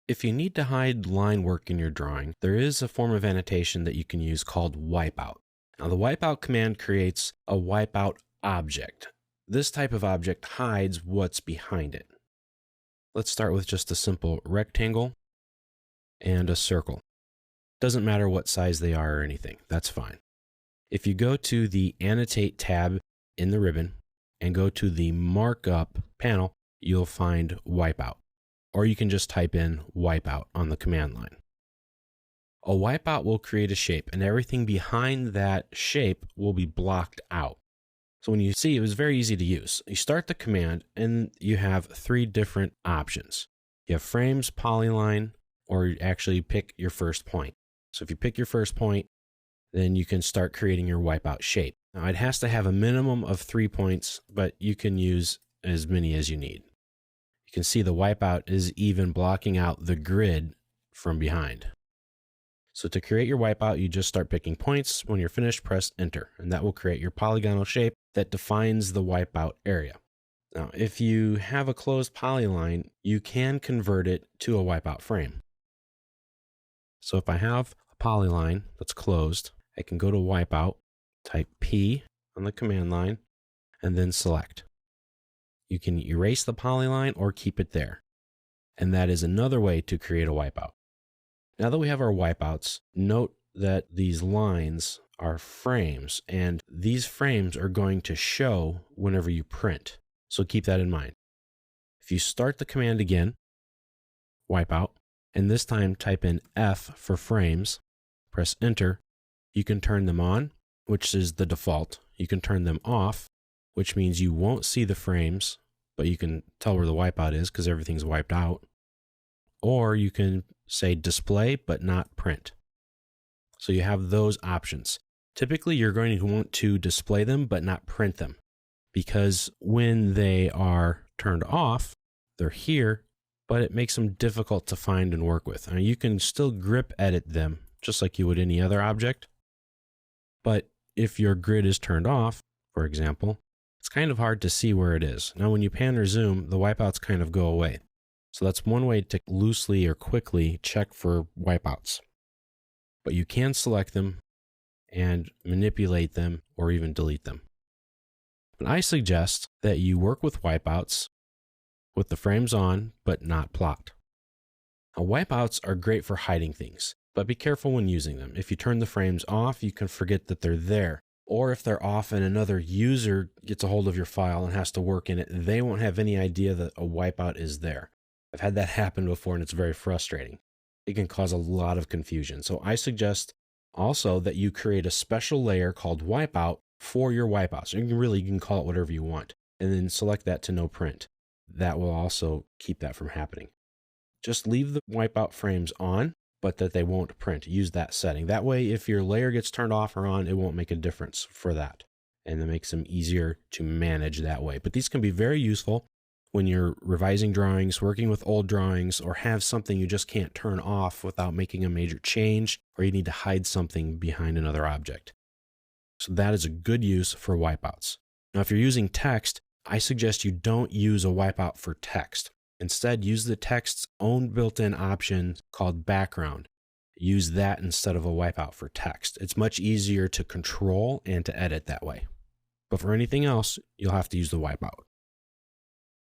If you need to hide line work in your drawing, there is a form of annotation that you can use called wipeout. Now, the wipeout command creates a wipeout object. This type of object hides what's behind it. Let's start with just a simple rectangle and a circle. Doesn't matter what size they are or anything, that's fine. If you go to the Annotate tab in the ribbon and go to the Markup panel, you'll find Wipeout. Or you can just type in Wipeout on the command line. A wipeout will create a shape, and everything behind that shape will be blocked out. So when you see, it was very easy to use. You start the command, and you have three different options. You have frames, polyline, or you actually pick your first point. So if you pick your first point, then you can start creating your wipeout shape. Now, it has to have a minimum of 3 points, but you can use as many as you need. You can see the wipeout is even blocking out the grid from behind. So to create your wipeout, you just start picking points. When you're finished, press enter, and that will create your polygonal shape that defines the wipeout area. Now, if you have a closed polyline, you can convert it to a wipeout frame. So if I have a polyline that's closed, I can go to wipeout, type P on the command line, and then select. You can erase the polyline or keep it there. And that is another way to create a wipeout. Now that we have our wipeouts, note that these lines are frames, and these frames are going to show whenever you print. So keep that in mind. If you start the command again, wipeout, and this time type in F for frames, press enter, you can turn them on, which is the default. You can turn them off, which means you won't see the frames, but you can tell where the wipeout is because everything's wiped out. Or you can say display but not print. So you have those options. Typically, you're going to want to display them but not print them, because when they are turned off, they're here, but it makes them difficult to find and work with. Now, you can still grip edit them just like you would any other object, but if your grid is turned off, for example, it's kind of hard to see where it is. Now, when you pan or zoom, the wipeouts kind of go away. So that's one way to loosely or quickly check for wipeouts. But you can select them and manipulate them or even delete them. But I suggest that you work with wipeouts with the frames on, but not plot. Now, wipeouts are great for hiding things, but be careful when using them. If you turn the frames off, you can forget that they're there. Or if they're off and another user gets a hold of your file and has to work in it, they won't have any idea that a wipeout is there. I've had that happen before, and it's very frustrating. It can cause a lot of confusion. So I suggest also that you create a special layer called wipeout for your wipeouts. You can call it whatever you want, and then select that to no print. That will also keep that from happening. Just leave the wipeout frames on, but that they won't print. Use that setting. That way, if your layer gets turned off or on, it won't make a difference for that. And it makes them easier to manage that way. But these can be very useful when you're revising drawings, working with old drawings, or have something you just can't turn off without making a major change, or you need to hide something behind another object. So that is a good use for wipeouts. Now, if you're using text, I suggest you don't use a wipeout for text. Instead, use the text's own built-in option called background. Use that instead of a wipeout for text. It's much easier to control and to edit that way. But for anything else, you'll have to use the wipeout.